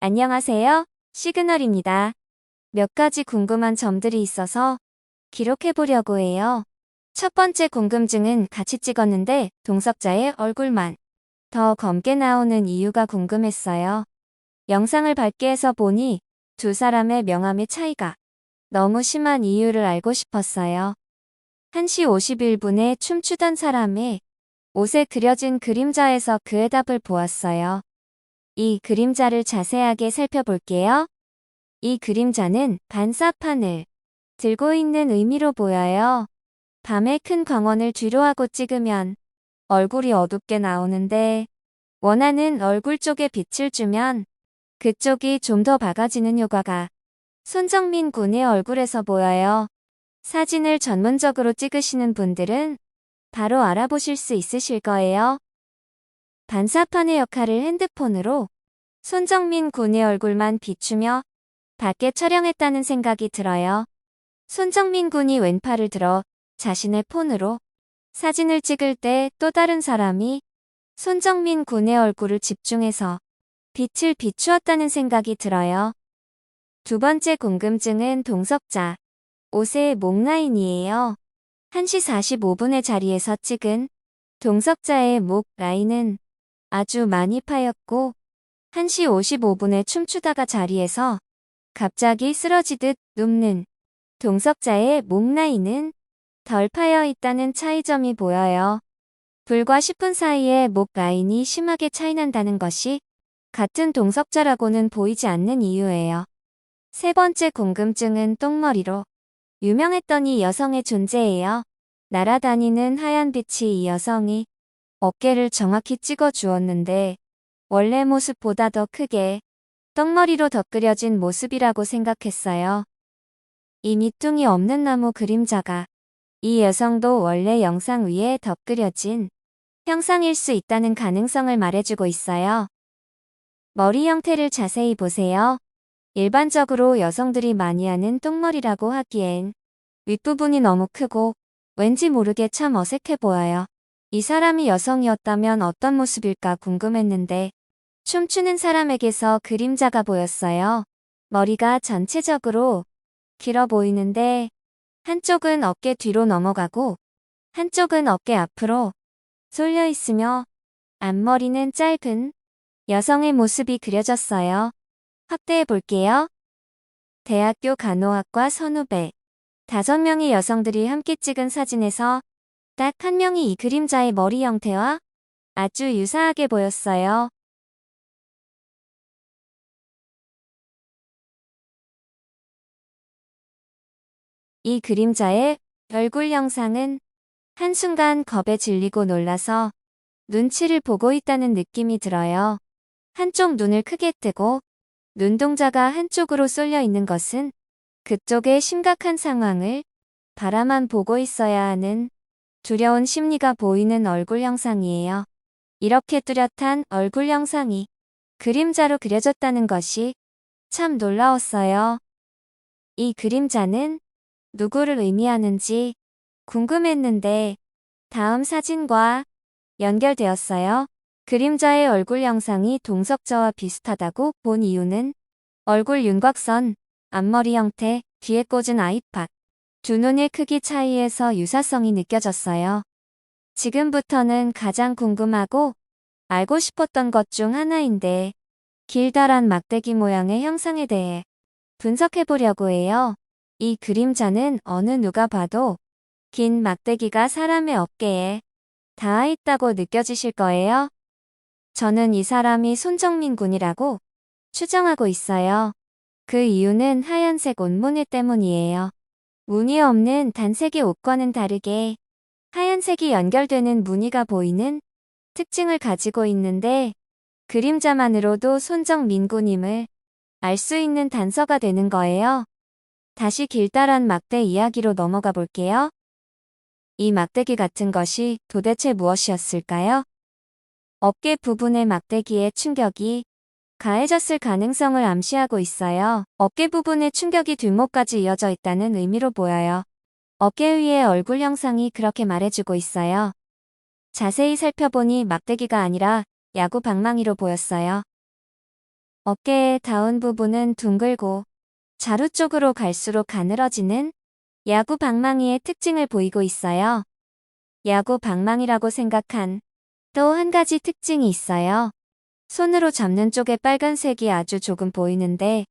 안녕하세요. 시그널입니다. 몇 가지 궁금한 점들이 있어서 기록해 보려고 해요. 첫 번째 궁금증은 같이 찍었는데 동석자의 얼굴만 더 검게 나오는 이유가 궁금했어요. 영상을 밝게 해서 보니 두 사람의 명암의 차이가 너무 심한 이유를 알고 싶었어요. 1시 51분에 춤추던 사람의 옷에 그려진 그림자에서 그의 답을 보았어요. 이 그림자를 자세하게 살펴볼게요. 이 그림자는 반사판을 들고 있는 의미로 보여요. 밤에 큰 광원을 뒤로하고 찍으면 얼굴이 어둡게 나오는데 원하는 얼굴 쪽에 빛을 주면 그쪽이 좀 더 밝아지는 효과가 손정민 군의 얼굴에서 보여요. 사진을 전문적으로 찍으시는 분들은 바로 알아보실 수 있으실 거예요. 반사판의 역할을 핸드폰으로 손정민 군의 얼굴만 비추며 밖에 촬영했다는 생각이 들어요. 손정민 군이 왼팔을 들어 자신의 폰으로 사진을 찍을 때 또 다른 사람이 손정민 군의 얼굴을 집중해서 빛을 비추었다는 생각이 들어요. 두 번째 궁금증은 동석자 옷의 목 라인이에요. 1시 45분의 자리에서 찍은 동석자의 목 라인은 아주 많이 파였고 1시 55분에 춤추다가 자리에서 갑자기 쓰러지듯 눕는 동석자의 목 라인은 덜 파여 있다는 차이점이 보여요. 불과 10분 사이에 목 라인이 심하게 차이난다는 것이 같은 동석자라고는 보이지 않는 이유예요. 세 번째 궁금증은 똥머리로 유명했던 이 여성의 존재예요. 날아다니는 하얀 빛이 이 여성이 어깨를 정확히 찍어 주었는데 원래 모습보다 더 크게 똥머리로 덧그려진 모습이라고 생각했어요. 이 밑둥이 없는 나무 그림자가 이 여성도 원래 영상 위에 덧그려진 형상일 수 있다는 가능성을 말해주고 있어요. 머리 형태를 자세히 보세요. 일반적으로 여성들이 많이 하는 똥머리라고 하기엔 윗부분이 너무 크고 왠지 모르게 참 어색해 보여요. 이 사람이 여성이었다면 어떤 모습일까 궁금했는데 춤추는 사람에게서 그림자가 보였어요. 머리가 전체적으로 길어 보이는데 한쪽은 어깨 뒤로 넘어가고 한쪽은 어깨 앞으로 쏠려 있으며 앞머리는 짧은 여성의 모습이 그려졌어요. 확대해 볼게요. 대학교 간호학과 선후배 5명의 여성들이 함께 찍은 사진에서 딱 한 명이 이 그림자의 머리 형태와 아주 유사하게 보였어요. 이 그림자의 얼굴 형상은 한순간 겁에 질리고 놀라서 눈치를 보고 있다는 느낌이 들어요. 한쪽 눈을 크게 뜨고 눈동자가 한쪽으로 쏠려 있는 것은 그쪽의 심각한 상황을 바라만 보고 있어야 하는 두려운 심리가 보이는 얼굴 형상이에요. 이렇게 뚜렷한 얼굴 형상이 그림자로 그려졌다는 것이 참 놀라웠어요. 이 그림자는 누구를 의미하는지 궁금했는데 다음 사진과 연결되었어요. 그림자의 얼굴 형상이 동석자와 비슷하다고 본 이유는 얼굴 윤곽선, 앞머리 형태, 뒤에 꽂은 아이팟, 두 눈의 크기 차이에서 유사성이 느껴졌어요. 지금부터는 가장 궁금하고 알고 싶었던 것 중 하나인데 길다란 막대기 모양의 형상에 대해 분석해 보려고 해요. 이 그림자는 어느 누가 봐도 긴 막대기가 사람의 어깨에 닿아 있다고 느껴지실 거예요. 저는 이 사람이 손정민 군이라고 추정하고 있어요. 그 이유는 하얀색 옷무늬 때문이에요. 무늬 없는 단색의 옷과는 다르게 하얀색이 연결되는 무늬가 보이는 특징을 가지고 있는데 그림자만으로도 손정민 군임을 알 수 있는 단서가 되는 거예요. 다시 길다란 막대 이야기로 넘어가 볼게요. 이 막대기 같은 것이 도대체 무엇이었을까요? 어깨 부분의 막대기의 충격이 가해졌을 가능성을 암시하고 있어요. 어깨 부분의 충격이 뒷목까지 이어져 있다는 의미로 보여요. 어깨 위의 얼굴 형상이 그렇게 말해주고 있어요. 자세히 살펴보니 막대기가 아니라 야구 방망이로 보였어요. 어깨의 다운 부분은 둥글고 자루 쪽으로 갈수록 가늘어지는 야구 방망이의 특징을 보이고 있어요. 야구 방망이라고 생각한 또 한 가지 특징이 있어요. 손으로 잡는 쪽에 빨간색이 아주 조금 보이는데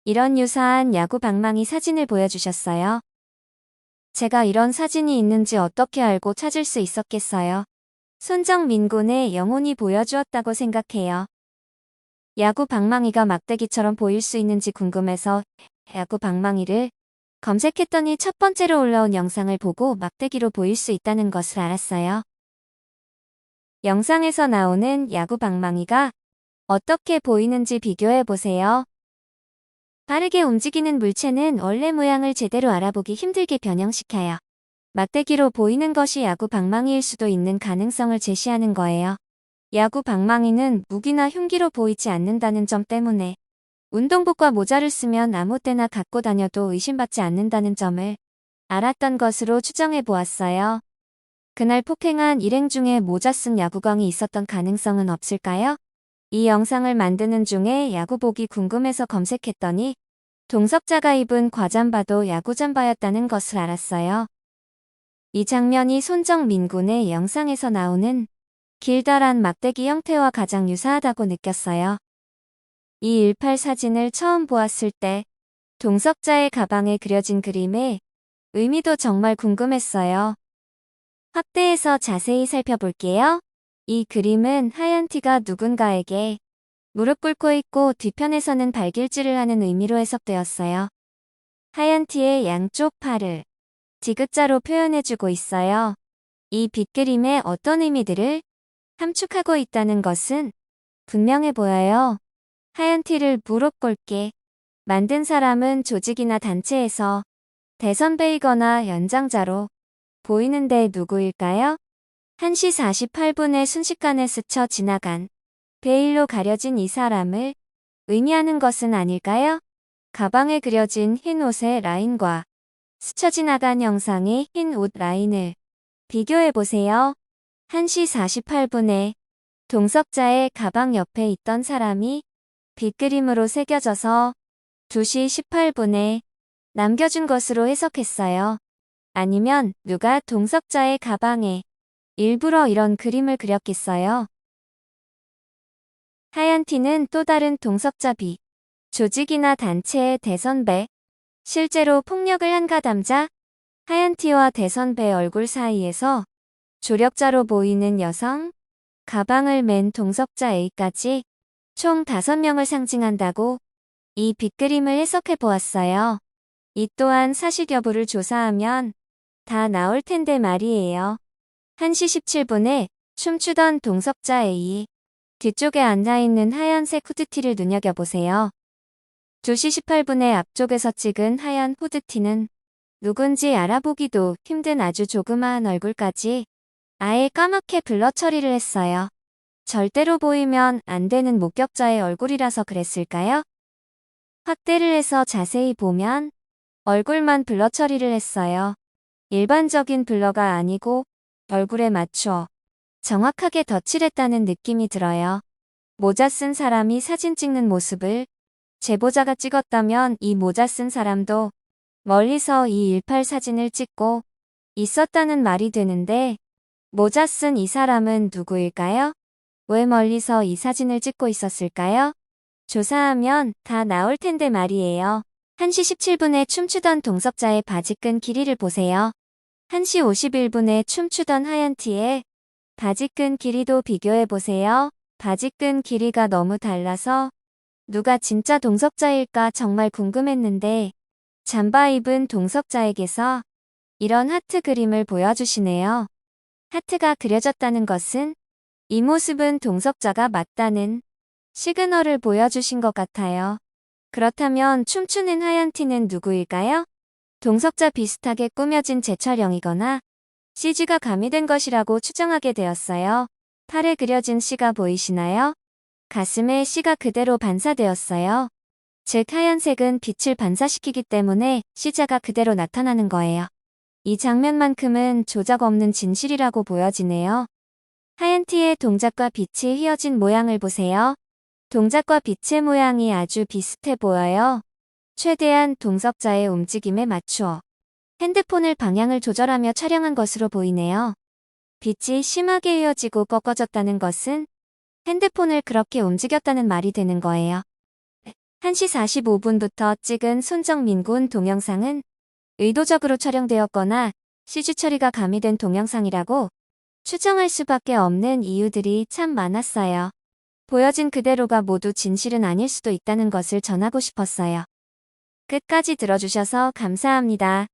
이런 유사한 야구 방망이 사진을 보여주셨어요. 제가 이런 사진이 있는지 어떻게 알고 찾을 수 있었겠어요. 손정민군의 영혼이 보여주었다고 생각해요. 야구 방망이가 막대기처럼 보일 수 있는지 궁금해서 야구 방망이를 검색했더니 첫 번째로 올라온 영상을 보고 막대기로 보일 수 있다는 것을 알았어요. 영상에서 나오는 야구 방망이가 어떻게 보이는지 비교해 보세요. 빠르게 움직이는 물체는 원래 모양을 제대로 알아보기 힘들게 변형시켜요. 막대기로 보이는 것이 야구 방망이일 수도 있는 가능성을 제시하는 거예요. 야구 방망이는 무기나 흉기로 보이지 않는다는 점 때문에 운동복과 모자를 쓰면 아무 때나 갖고 다녀도 의심받지 않는다는 점을 알았던 것으로 추정해 보았어요. 그날 폭행한 일행 중에 모자 쓴 야구광이 있었던 가능성은 없을까요? 이 영상을 만드는 중에 야구복이 궁금해서 검색했더니 동석자가 입은 과잠바도 야구잠바였다는 것을 알았어요. 이 장면이 손정민군의 영상에서 나오는 길다란 막대기 형태와 가장 유사하다고 느꼈어요. 이 18 사진을 처음 보았을 때 동석자의 가방에 그려진 그림의 의미도 정말 궁금했어요. 확대해서 자세히 살펴볼게요. 이 그림은 하얀 티가 누군가에게 무릎 꿇고 있고 뒤편에서는 발길질을 하는 의미로 해석되었어요. 하얀 티의 양쪽 팔을 디귿자로 표현해주고 있어요. 이 빗그림에 어떤 의미들을 함축하고 있다는 것은 분명해 보여요. 하얀 티를 무릎 꿇게 만든 사람은 조직이나 단체에서 대선배이거나 연장자로 보이는데 누구일까요? 1시 48분에 순식간에 스쳐 지나간 베일로 가려진 이 사람을 의미하는 것은 아닐까요? 가방에 그려진 흰 옷의 라인과 스쳐 지나간 형상의 흰 옷 라인을 비교해보세요. 1시 48분에 동석자의 가방 옆에 있던 사람이 빗그림으로 새겨져서 2시 18분에 남겨준 것으로 해석했어요. 아니면 누가 동석자의 가방에 일부러 이런 그림을 그렸겠어요. 하얀 티는 또 다른 동석자 B, 조직이나 단체의 대선배, 실제로 폭력을 한 가담자, 하얀 티와 대선배 얼굴 사이에서 조력자로 보이는 여성, 가방을 맨 동석자 A까지 총 5명을 상징한다고 이 빗그림을 해석해 보았어요. 이 또한 사실 여부를 조사하면 다 나올 텐데 말이에요. 1시 17분에 춤추던 동석자 A, 뒤쪽에 앉아있는 하얀색 후드티를 눈여겨보세요. 2시 18분에 앞쪽에서 찍은 하얀 후드티는 누군지 알아보기도 힘든 아주 조그마한 얼굴까지 아예 까맣게 블러 처리를 했어요. 절대로 보이면 안 되는 목격자의 얼굴이라서 그랬을까요? 확대를 해서 자세히 보면 얼굴만 블러 처리를 했어요. 일반적인 블러가 아니고 얼굴에 맞춰 정확하게 덧칠했다는 느낌이 들어요. 모자 쓴 사람이 사진 찍는 모습을 제보자가 찍었다면 이 모자 쓴 사람도 멀리서 이 18 사진을 찍고 있었다는 말이 되는데 모자 쓴 이 사람은 누구일까요? 왜 멀리서 이 사진을 찍고 있었을까요? 조사하면 다 나올 텐데 말이에요. 1시 17분에 춤추던 동석자의 바지끈 길이를 보세요. 1시 51분에 춤추던 하얀 티의 바지끈 길이도 비교해보세요. 바지끈 길이가 너무 달라서 누가 진짜 동석자일까 정말 궁금했는데 잠바 입은 동석자에게서 이런 하트 그림을 보여주시네요. 하트가 그려졌다는 것은 이 모습은 동석자가 맞다는 시그널을 보여주신 것 같아요. 그렇다면 춤추는 하얀 티는 누구일까요? 동석자 비슷하게 꾸며진 재촬영이거나 CG가 가미된 것이라고 추정하게 되었어요. 팔에 그려진 C가 보이시나요? 가슴에 C가 그대로 반사되었어요. 즉 하얀색은 빛을 반사시키기 때문에 C자가 그대로 나타나는 거예요. 이 장면만큼은 조작 없는 진실이라고 보여지네요. 하얀 티의 동작과 빛이 휘어진 모양을 보세요. 동작과 빛의 모양이 아주 비슷해 보여요. 최대한 동석자의 움직임에 맞추어 핸드폰을 방향을 조절하며 촬영한 것으로 보이네요. 빛이 심하게 휘어지고 꺾어졌다는 것은 핸드폰을 그렇게 움직였다는 말이 되는 거예요. 1시 45분부터 찍은 손정민 군 동영상은 의도적으로 촬영되었거나 CG 처리가 가미된 동영상이라고 추정할 수밖에 없는 이유들이 참 많았어요. 보여진 그대로가 모두 진실은 아닐 수도 있다는 것을 전하고 싶었어요. 끝까지 들어주셔서 감사합니다.